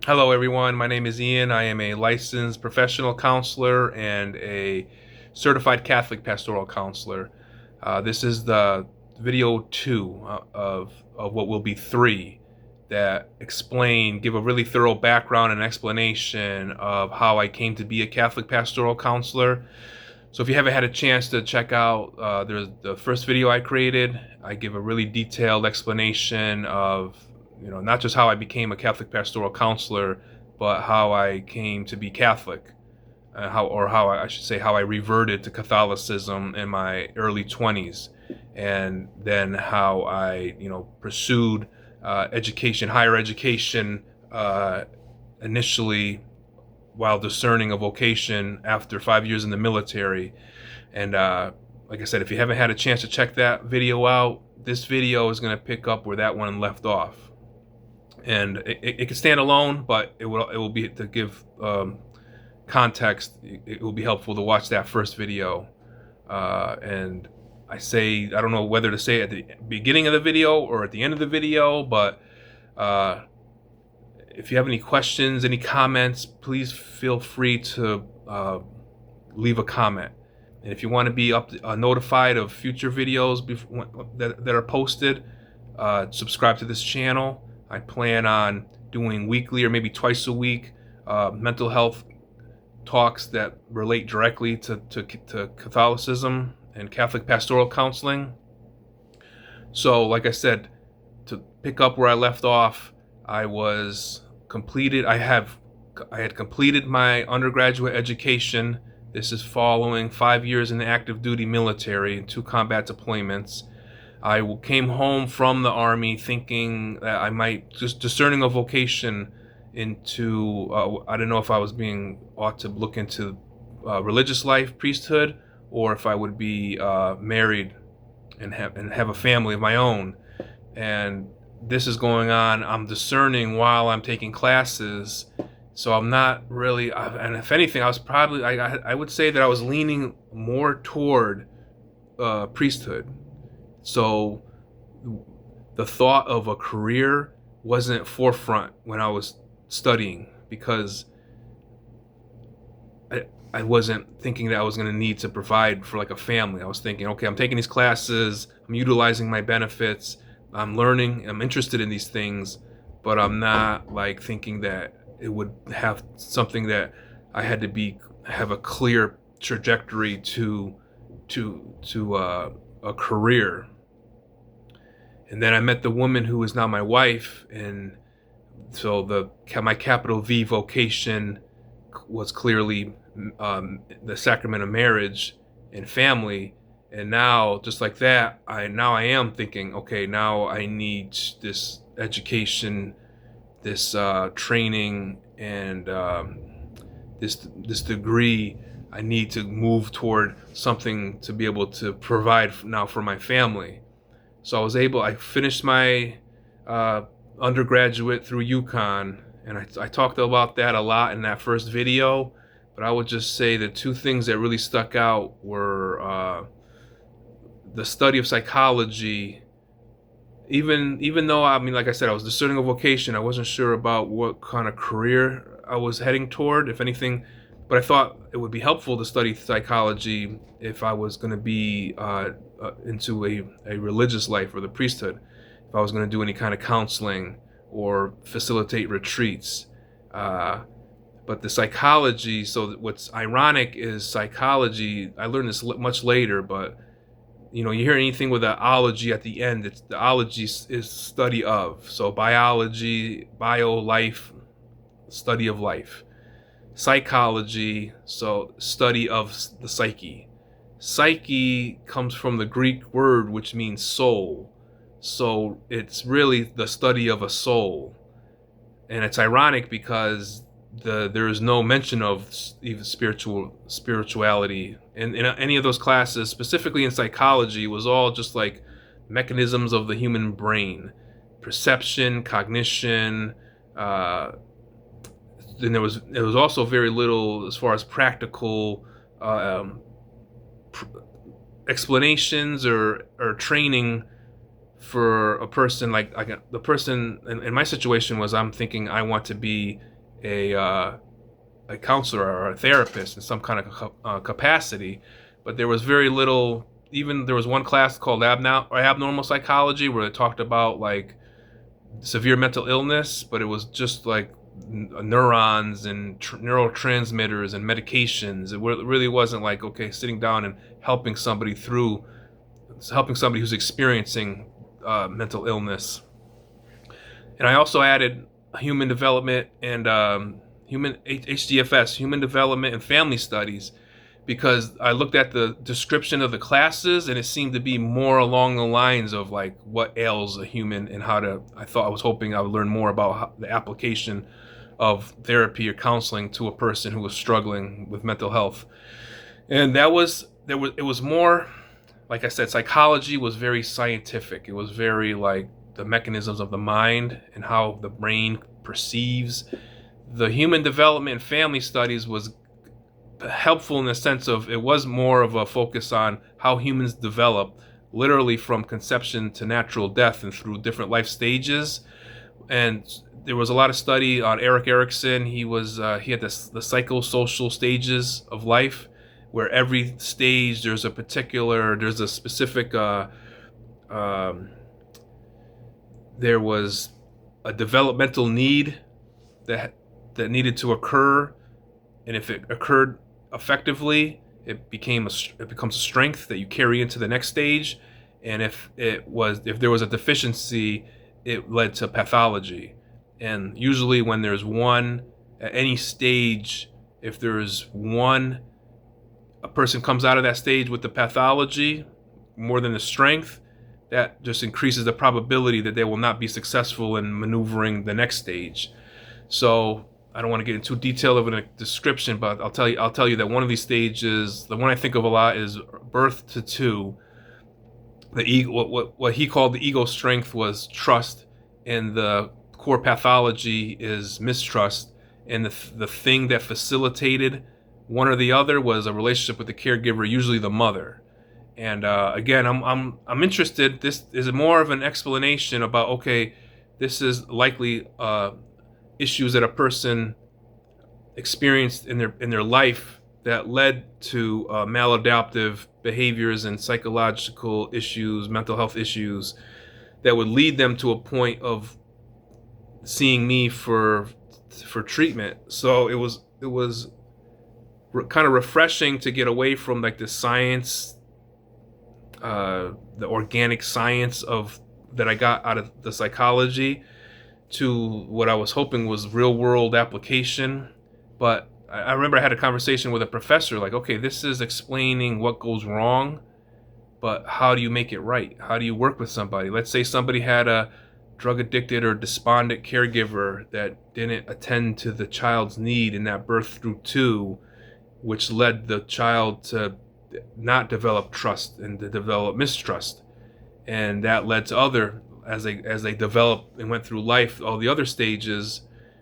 Hello, everyone. My name is Ian. I am a licensed professional counselor and a certified Catholic pastoral counselor. This is the video two of what will be three that give a really thorough background and explanation of how I came to be a Catholic pastoral counselor. So if you haven't had a chance to check out there's the first video I created, I give a really detailed explanation of not just how I became a Catholic pastoral counselor, but how I came to be Catholic, how I should say how I reverted to Catholicism in my early 20s, and then how I pursued higher education, initially while discerning a vocation after 5 years in the military. And like I said, if you haven't had a chance to check that video out, this video is going to pick up where that one left off. And it can stand alone, but it will be to give context. It will be helpful to watch that first video. And I don't know whether to say it at the beginning of the video or at the end of the video, but if you have any questions, any comments, please feel free to leave a comment. And if you want to be notified of future videos that are posted, subscribe to this channel. I plan on doing weekly or maybe twice a week mental health talks that relate directly to Catholicism and Catholic pastoral counseling. So, like I said, to pick up where I left off, I had completed my undergraduate education. This is following 5 years in the active duty military and 2 combat deployments. I came home from the Army thinking that I might, just discerning a vocation into, I don't know if I ought to look into religious life, priesthood, or if I would be married and have a family of my own. And this is going on. I'm discerning while I'm taking classes. So I'm not really, and if anything, I would say that I was leaning more toward priesthood. So the thought of a career wasn't forefront when I was studying, because I wasn't thinking that I was going to need to provide for like a family. I was thinking, okay, I'm taking these classes, I'm utilizing my benefits, I'm learning, I'm interested in these things, but I'm not like thinking that it would have something that I had to have a clear trajectory to a career. And then I met the woman who is now my wife, and so my capital V vocation was clearly the sacrament of marriage and family. And now, just like that, I am thinking, okay, now I need this education, this training, and this degree. I need to move toward something to be able to provide now for my family. So I finished my undergraduate through UConn, and I talked about that a lot in that first video, but I would just say the 2 things that really stuck out were the study of psychology. Even though, I mean, like I said, I was discerning a vocation, I wasn't sure about what kind of career I was heading toward, if anything, but I thought it would be helpful to study psychology if I was going to be into a religious life or the priesthood, if I was going to do any kind of counseling or facilitate retreats. But the psychology, so what's ironic is psychology, I learned this much later, but you hear anything with an ology at the end, the ology is study of. So biology, life, study of life. Psychology, so study of the psyche. Psyche comes from the Greek word which means soul. So it's really the study of a soul. And it's ironic because there is no mention of even spirituality in any of those classes. Specifically in psychology, it was all just like mechanisms of the human brain, perception, cognition. Then there was also very little as far as practical explanations or training for a person. Like the person in my situation was, I'm thinking I want to be a counselor or a therapist in some kind of capacity, but there was very little. Even there was one class called abnormal psychology where it talked about like severe mental illness, but it was just like neurons and neurotransmitters and medications. It really wasn't like, okay, sitting down and helping somebody who's experiencing mental illness. And I also added human development and human HDFS, human development and family studies, because I looked at the description of the classes and it seemed to be more along the lines of like what ails a human and how to. I was hoping I would learn more about the application of therapy or counseling to a person who was struggling with mental health. And it was more, like I said, psychology was very scientific. It was very like the mechanisms of the mind and how the brain perceives. The human development and family studies was helpful in the sense of it was more of a focus on how humans develop, literally from conception to natural death and through different life stages. And there was a lot of study on Erik Erikson. He had the psychosocial stages of life, where every stage there's a specific there was a developmental need that needed to occur, and if it occurred effectively, it becomes a strength that you carry into the next stage. And if there was a deficiency, it led to pathology. And usually when there's one at any stage, if there's a person comes out of that stage with the pathology more than the strength, that just increases the probability that they will not be successful in maneuvering the next stage. So I don't want to get into detail of a description, but I'll tell you that one of these stages, the one I think of a lot, is birth to two. What he called the ego strength was trust, and the core pathology is mistrust. And the thing that facilitated one or the other was a relationship with the caregiver, usually the mother. And again, I'm interested. This is more of an explanation about, okay, this is likely issues that a person experienced in their life that led to maladaptive behaviors and psychological issues, mental health issues, that would lead them to a point of seeing me for treatment. So it was kind of refreshing to get away from like the science, the organic science of that I got out of the psychology, to what I was hoping was real world application. But I remember I had a conversation with a professor, like, okay, this is explaining what goes wrong, but how do you make it right? How do you work with somebody? Let's say somebody had a drug addicted or despondent caregiver that didn't attend to the child's need in that birth through two, which led the child to not develop trust and to develop mistrust. And that led to other, as they developed and went through life, all the other stages.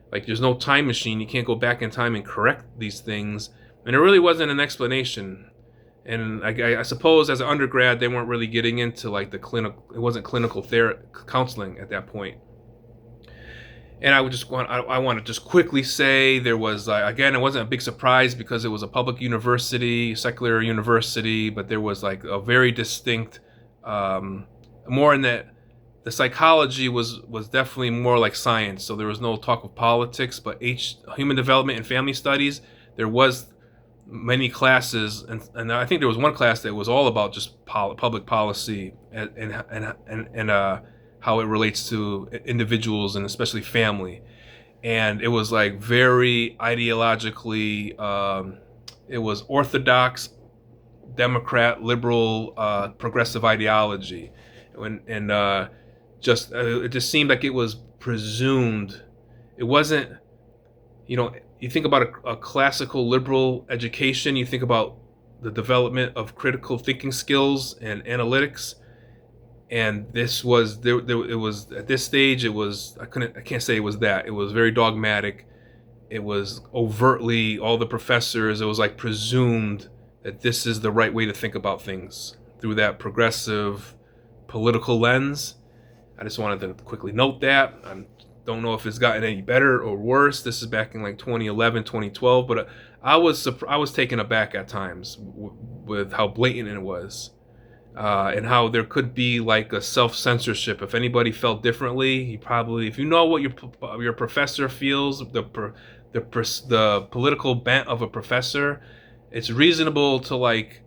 Like, there's no time machine. You can't go back in time and correct these things. And there really wasn't an explanation. And I suppose as an undergrad, they weren't really getting into like the clinical. It wasn't clinical counseling at that point. And I want to just quickly say there was, again, it wasn't a big surprise because it was a public university, secular university, but there was like a very distinct, more in that the psychology was definitely more like science. So there was no talk of politics, but human development and family studies, there was many classes, and I think there was one class that was all about just public policy and how it relates to individuals and especially family. And it was like very ideologically, it was orthodox, Democrat, liberal, progressive ideology. It just seemed like it was presumed. It wasn't, you think about a classical liberal education, you think about the development of critical thinking skills and analytics. And this was it was at this stage, I can't say it was that. It was very dogmatic. It was overtly, all the professors, it was like presumed that this is the right way to think about things through that progressive political lens. I just wanted to quickly note that. I'm don't know if it's gotten any better or worse. This is back in like 2011, 2012, but I was taken aback at times with how blatant it was, and how there could be like a self-censorship. If anybody felt differently, you probably, if you know what your professor feels, the political bent of a professor, it's reasonable to like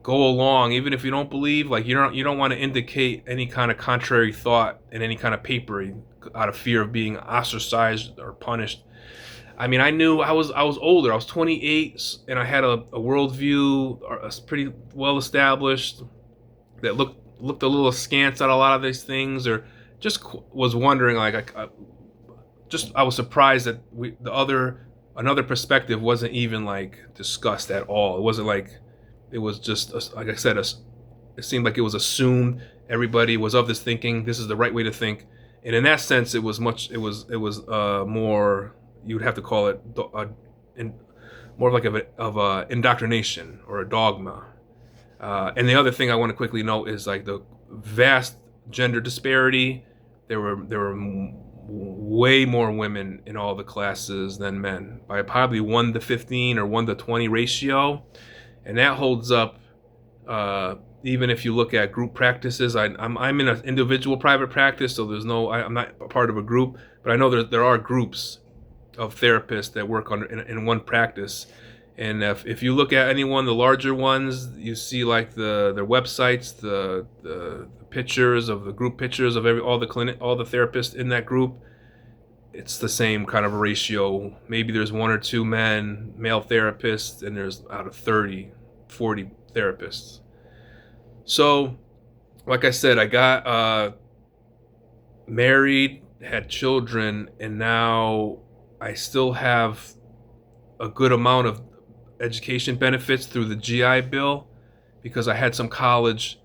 go along, even if you don't believe. Like you don't want to indicate any kind of contrary thought in any kind of paper out of fear of being ostracized or punished. I mean, I knew I was older. I was 28, and I had a worldview pretty well established that looked a little askance at a lot of these things, or just was wondering. Like I was surprised that another perspective wasn't even like discussed at all. It wasn't like it was just like I said. It seemed like it was assumed everybody was of this thinking. This is the right way to think, and in that sense, it was much. It was more. You would have to call it more like of a indoctrination or a dogma. And the other thing I want to quickly note is like the vast gender disparity. There were way more women in all the classes than men, by probably 1 to 15 or 1 to 20 ratio, and that holds up. Even if you look at group practices, I'm in an individual private practice, so I'm not a part of a group, but I know there are groups of therapists that work in one practice. And if you look at any one of the larger ones, you see like their websites, the pictures of the group pictures of all the therapists in that group. It's the same kind of a ratio. Maybe there's 1 or 2 male therapists, and there's out of 30, 40 therapists. So, like I said, I got married, had children, and now I still have a good amount of education benefits through the GI Bill because I had some college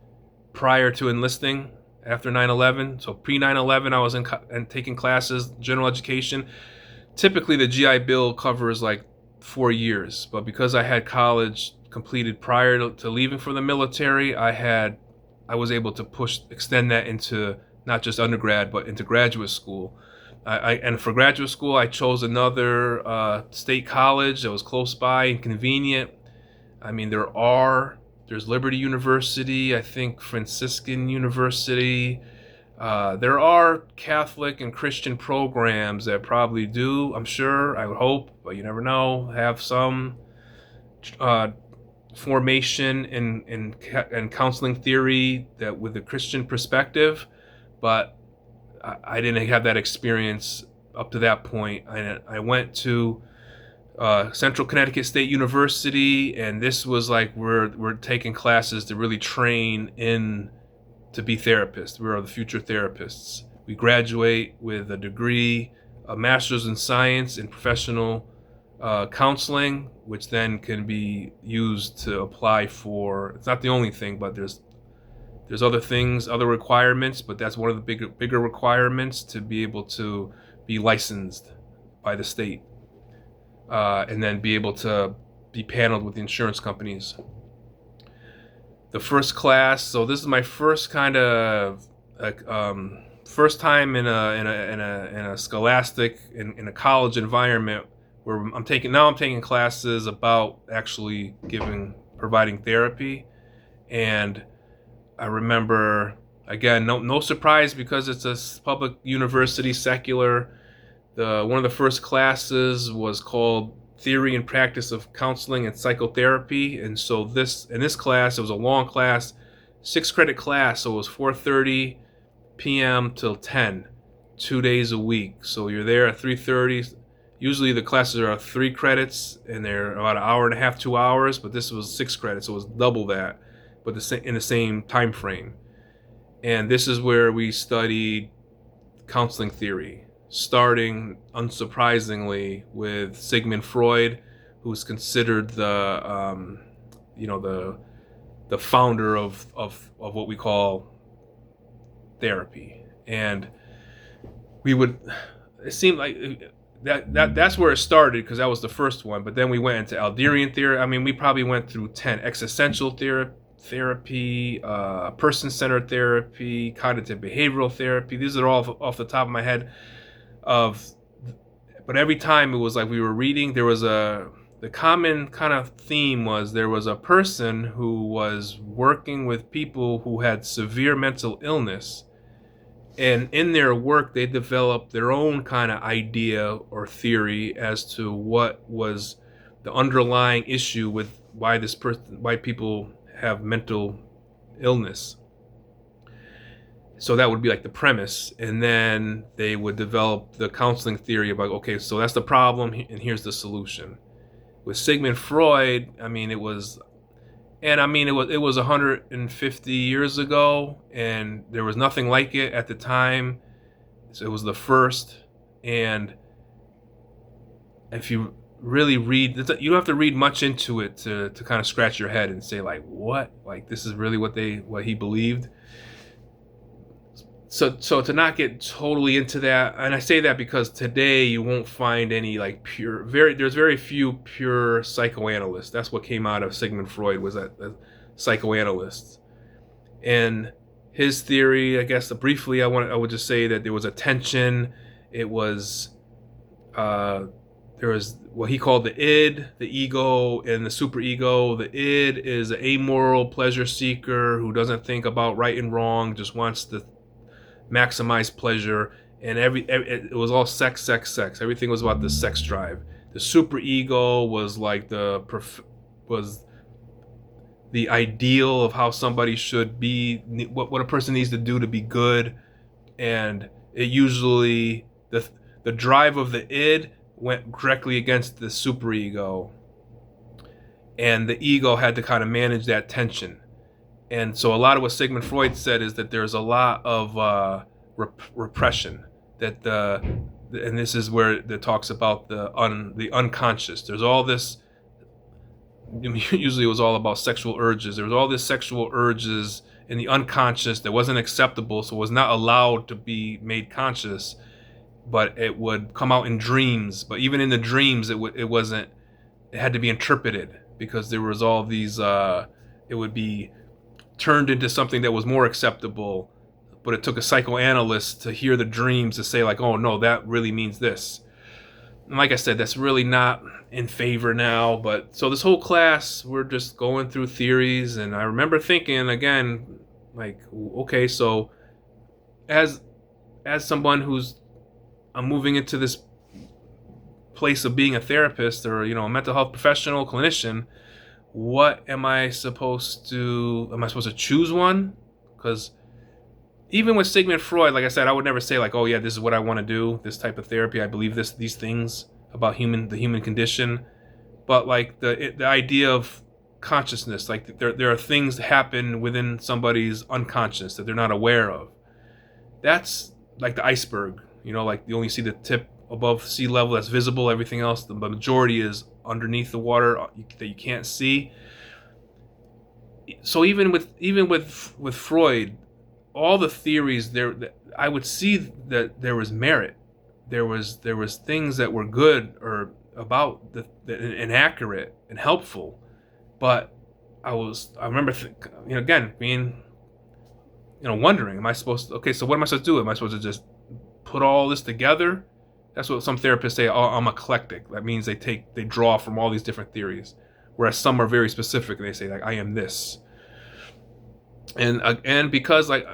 prior to enlisting after 9/11. So pre 9/11, I was and taking classes, general education. Typically, the GI Bill covers like 4 years, but because I had college completed prior to leaving for the military, I was able to extend that into not just undergrad, but into graduate school. And for graduate school, I chose another state college that was close by and convenient. I mean, there's Liberty University, I think Franciscan University. There are Catholic and Christian programs that probably do, I'm sure, I would hope, but you never know, have some formation in counseling theory that with a Christian perspective, but I didn't have that experience up to that point. I went to Central Connecticut State University, and this was like we're taking classes to really train to be therapists. We are the future therapists. We graduate with a degree, a master's in science and professional counseling, which then can be used to apply for. It's not the only thing, but there's other things, other requirements, but that's one of the bigger requirements to be able to be licensed by the state, and then be able to be paneled with the insurance companies. The first class, so this is my first kind of first time in a scholastic in a college environment where I'm taking classes about actually providing therapy. And I remember, again, no surprise because it's a public university, secular. One of the first classes was called Theory and Practice of Counseling and Psychotherapy. And so in this class, it was a long class, 6-credit class. So it was 4:30 p.m. till 10, 2 days a week. So you're there at 3:30. Usually the classes are 3 credits and they're about an hour and a half, 2 hours, but this was 6 credits. So it was double that, but in the same time frame. And this is where we studied counseling theory, starting unsurprisingly with Sigmund Freud, who's considered the founder of what we call therapy. And it seemed like that's where it started because that was the first one. But then we went into Adlerian theory. I mean, we probably went through 10: existential therapy, person-centered therapy, cognitive behavioral therapy. These are all off the top of my head. of, but every time it was like we were reading, the common kind of theme was there was a person who was working with people who had severe mental illness, and in their work they developed their own kind of idea or theory as to what was the underlying issue with why people have mental illness. So that would be like the premise, and then they would develop the counseling theory about, okay, so that's the problem and here's the solution. With Sigmund Freud, it was 150 years ago, and there was nothing like it at the time. So it was the first, and if you really read, you don't have to read much into it to kind of scratch your head and say, like, what? Like, this is really what he believed. So to not get totally into that, and I say that because today you won't find any like there's very few pure psychoanalysts. That's what came out of Sigmund Freud, was that psychoanalysts. And his theory, I guess briefly, I would just say that there was a tension. It was there was what he called the id, the ego, and the superego. The id is an amoral pleasure seeker who doesn't think about right and wrong, just wants to maximize pleasure, and it was all sex. Everything was about the sex drive. The superego was like was the ideal of how somebody should be, what a person needs to do to be good, and it usually the drive of the id went directly against the superego, and the ego had to kind of manage that tension. And so a lot of what Sigmund Freud said is that there's a lot of repression, that and this is where it talks about the unconscious. There's all this, usually it was all about sexual urges. There was all this sexual urges in the unconscious that wasn't acceptable, so was not allowed to be made conscious, but it would come out in dreams. But even in the dreams, it had to be interpreted, because there was all these, it would be turned into something that was more acceptable, but it took a psychoanalyst to hear the dreams to say, like, oh no, that really means this. And like I said, that's really not in favor now. But so this whole class, we're just going through theories, and I remember thinking again, like, okay, so as someone I'm moving into this place of being a therapist, or a mental health professional, clinician, what am I supposed to choose one? Because even with Sigmund Freud, like I said, I would never say, like, oh yeah, this is what I want to do, this type of therapy, I believe these things about the human condition. But like the idea of consciousness, like there are things that happen within somebody's unconscious that they're not aware of. That's like the iceberg, like you only see the tip above sea level that's visible. Everything else, the majority, is underneath the water that you can't see. So even with Freud, all the theories there, I would see that there was merit. There was things that were good or about and accurate and helpful, but I remember again being wondering, am I supposed to, okay, so what am I supposed to do? Am I supposed to just put all this together? That's what some therapists say. Oh, I'm eclectic. That means they draw from all these different theories, whereas some are very specific and they say, like, I am this. And because like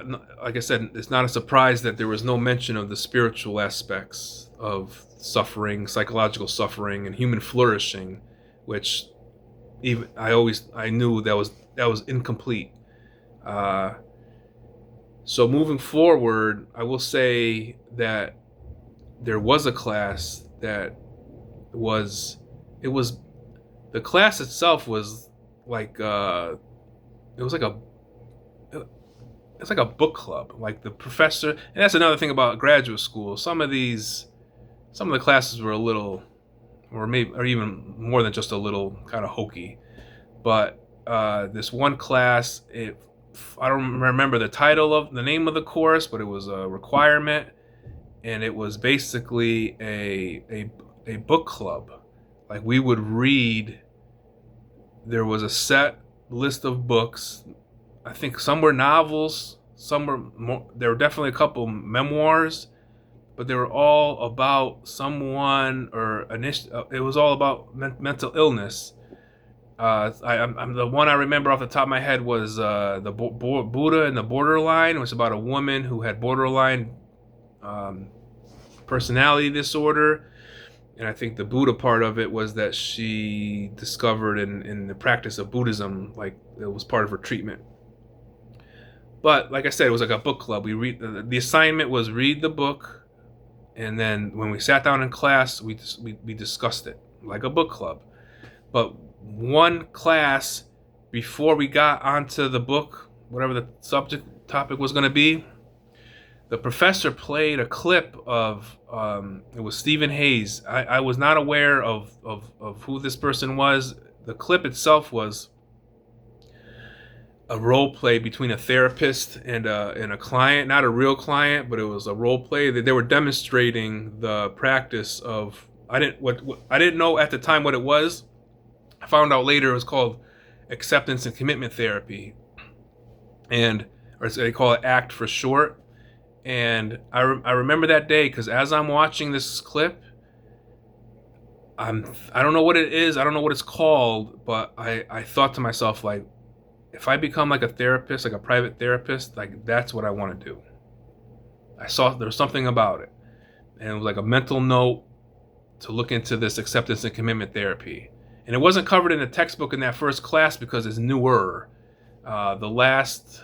I said, it's not a surprise that there was no mention of the spiritual aspects of suffering, psychological suffering, and human flourishing, which even I knew that was incomplete. So moving forward, I will say that there was a class that the class itself was like it's like a book club. Like the professor, and that's another thing about graduate school. Some of the classes were a little, or even more than just a little, kind of hokey. But this one class, I don't remember the name of the course, but it was a requirement, and it was basically a book club. Like we would read. There was a set list of books. I think some were novels, some were more. There were definitely a couple memoirs, but they were all about someone or it was all about mental illness. I'm the one I remember off the top of my head was the Buddha and the Borderline. It was about a woman who had borderline um, personality disorder, and I think the Buddha part of it was that she discovered in the practice of Buddhism, like it was part of her treatment. But like I said, it was like a book club. The assignment was read the book, and then when we sat down in class, we discussed it like a book club. But one class before we got onto the book, whatever the subject topic was going to be, the professor played a clip of it was Stephen Hayes. I was not aware of who this person was. The clip itself was a role play between a therapist and a client, not a real client, but it was a role play that they were demonstrating the practice of. I didn't know at the time what it was. I found out later it was called acceptance and commitment therapy, or they call it ACT for short. And I remember that day because as I'm watching this clip, I don't know what it is, I don't know what it's called, but I thought to myself, like, if I become like a therapist, like a private therapist, like that's what I want to do. I saw there was something about it, and it was like a mental note to look into this acceptance and commitment therapy. And it wasn't covered in the textbook in that first class because it's newer. The last,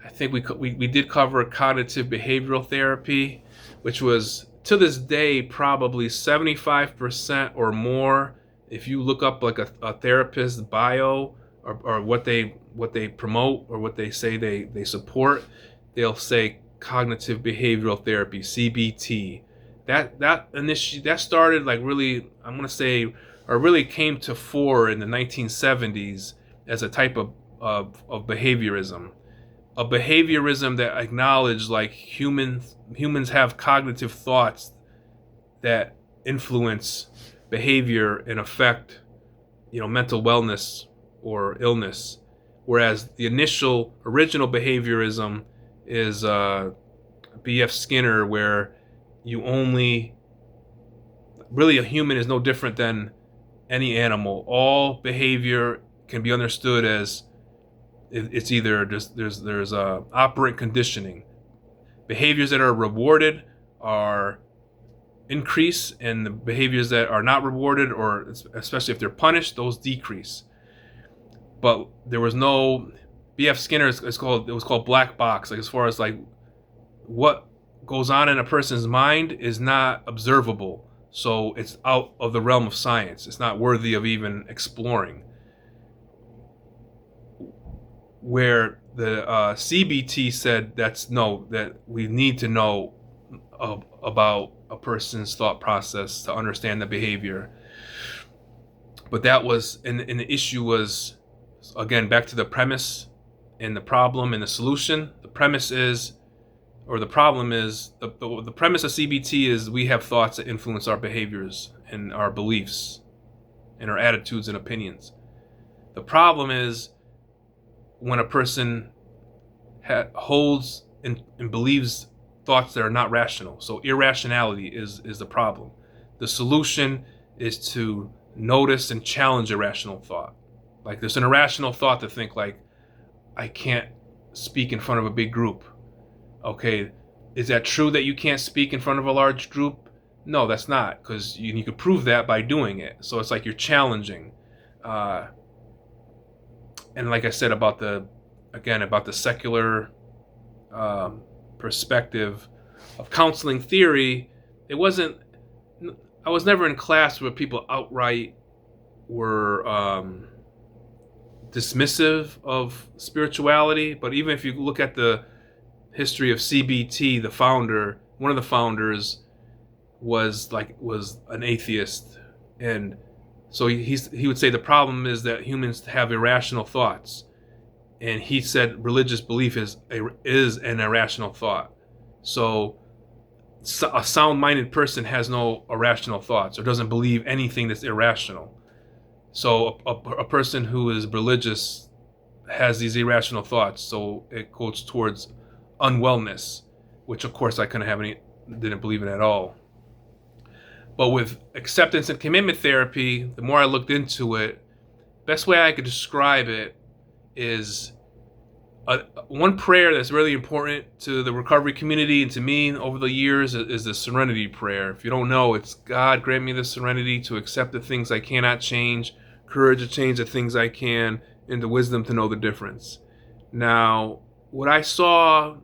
I think we did cover cognitive behavioral therapy, which was to this day probably 75% or more. If you look up like a therapist's bio or what they promote or what they say they support, they'll say cognitive behavioral therapy, CBT. That started like really, I'm gonna say, or really came to fore in the 1970s as a type of behaviorism. A behaviorism that acknowledged like humans have cognitive thoughts that influence behavior and affect, mental wellness or illness. Whereas the original behaviorism is B.F. Skinner, where really a human is no different than any animal. All behavior can be understood as it's either there's operant conditioning. Behaviors that are rewarded are increase, and the behaviors that are not rewarded, or especially if they're punished, those decrease. But there was no B.F. Skinner. It was called black box. Like as far as like what goes on in a person's mind is not observable. So it's out of the realm of science. It's not worthy of even exploring. Where the CBT said that we need to know about a person's thought process to understand the behavior. But that was, and the issue was, again, back to the premise and the problem and the solution. The premise is, or the problem is, the premise of CBT is we have thoughts that influence our behaviors and our beliefs and our attitudes and opinions. The problem is when a person holds and believes thoughts that are not rational. So irrationality is the problem. The solution is to notice and challenge irrational thought. Like there's an irrational thought to think like, I can't speak in front of a big group. Okay, is that true that you can't speak in front of a large group? No, that's not, because you could prove that by doing it. So it's like you're challenging. And like I said about the secular perspective of counseling theory, I was never in class where people outright were dismissive of spirituality. But even if you look at the history of CBT, one of the founders was an atheist, and so he would say the problem is that humans have irrational thoughts, and he said religious belief is an irrational thought. So a sound-minded person has no irrational thoughts or doesn't believe anything that's irrational. So a person who is religious has these irrational thoughts, so it goes towards unwellness, which of course I couldn't have any didn't believe in at all. But with acceptance and commitment therapy, the more I looked into it, best way I could describe it is one prayer that's really important to the recovery community and to me over the years is the serenity prayer. If you don't know, it's God grant me the serenity to accept the things I cannot change, courage to change the things I can, and the wisdom to know the difference. Now, what I saw,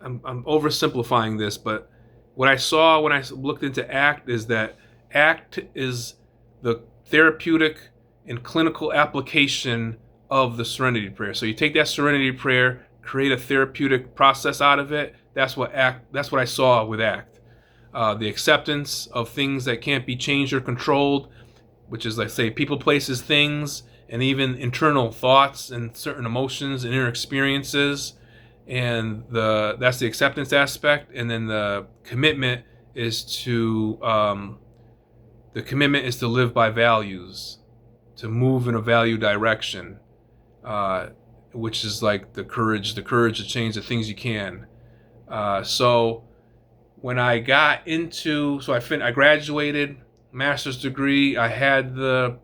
I'm oversimplifying this, but what I saw when I looked into ACT is that ACT is the therapeutic and clinical application of the serenity prayer. So you take that serenity prayer, create a therapeutic process out of it. That's what I saw with ACT. The acceptance of things that can't be changed or controlled, which is, like, say, people, places, things, and even internal thoughts and certain emotions and inner experiences. And that's the acceptance aspect. And then the commitment is to live by values, to move in a value direction, which is like the courage to change the things you can. So when I got into, I graduated, master's degree. I had the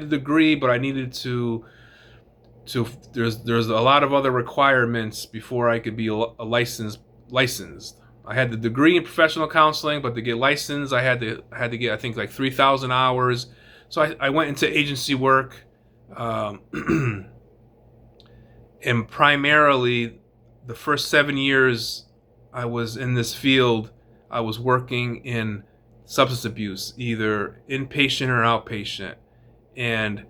degree, but I needed to there's a lot of other requirements before I could be a licensed. I had the degree in professional counseling, but to get licensed, I had to get, I think, like 3,000 hours. So I went into agency work, and primarily the first 7 years I was in this field, I was working in substance abuse, either inpatient or outpatient, and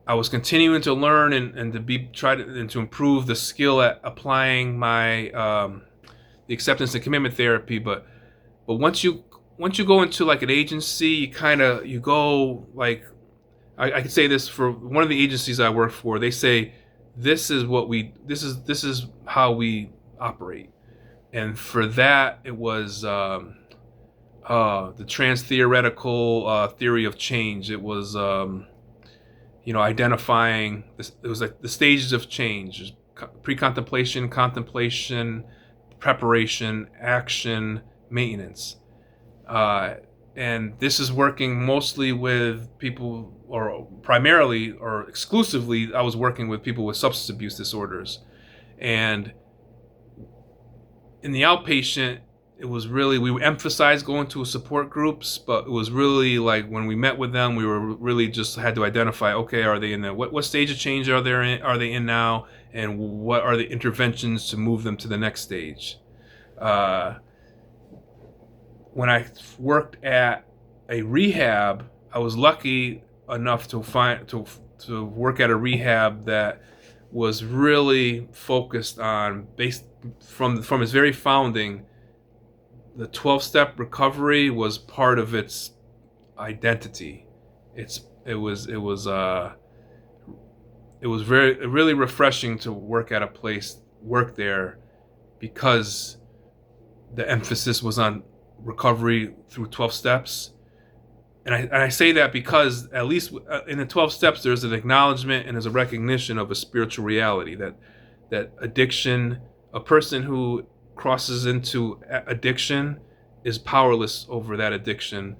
I was continuing to learn and to improve the skill at applying my the acceptance and commitment therapy. But once you go into like an agency, you go like, I could say this for one of the agencies I work for. They say this is how we operate, and for that it was the trans-theoretical theory of change. It was identifying this. It was like the stages of change: there's pre-contemplation, contemplation, preparation, action, maintenance. And this is working mostly with people, or primarily or exclusively, I was working with people with substance abuse disorders. And in the outpatient, it was really, we emphasized going to support groups, but it was really like when we met with them, we were really just had to identify, okay, are they in the, what stage of change are they in now, and what are the interventions to move them to the next stage. When I worked at a rehab, I was lucky enough to work at a rehab that was really focused on, based from its very founding, the 12-step recovery was part of its identity. It was really refreshing to work there, because the emphasis was on recovery through 12 steps. And I say that because at least in the 12 steps, there's an acknowledgement and there's a recognition of a spiritual reality that addiction, a person who crosses into addiction is powerless over that addiction,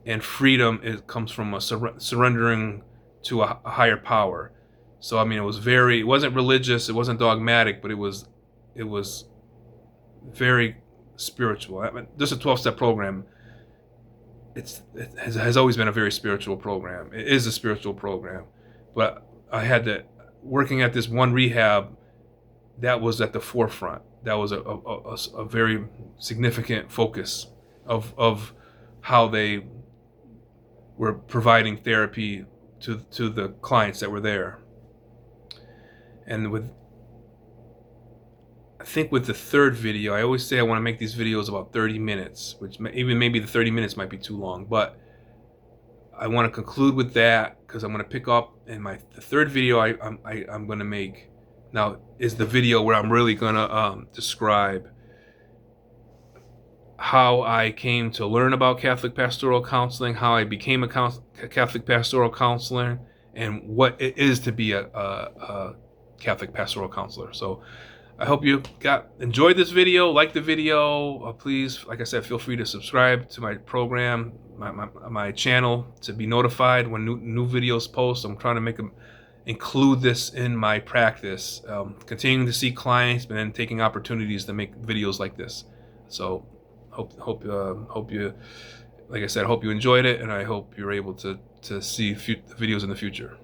and freedom comes from a surrendering to a higher power. So I mean, it wasn't religious, it wasn't dogmatic, but it was very spiritual. I mean, this is a 12-step program. It has always been a very spiritual program. It is a spiritual program, but I had to, working at this one rehab, that was at the forefront. That was a very significant focus of how they were providing therapy to the clients that were there. And I think with the third video, I always say I want to make these videos about 30 minutes, which even maybe the 30 minutes might be too long, but I want to conclude with that, because I'm going to pick up in the third video I'm going to make now is the video where I'm really going to describe how I came to learn about Catholic pastoral counseling, how I became a Catholic pastoral counselor, and what it is to be a Catholic pastoral counselor. So I hope you enjoyed this video, like the video. Please, like I said, feel free to subscribe to my program, my channel, to be notified when new videos post. I'm trying to include this in my practice, continuing to see clients, but then taking opportunities to make videos like this. So hope you, like I said, I hope you enjoyed it, and I hope you're able to see videos in the future.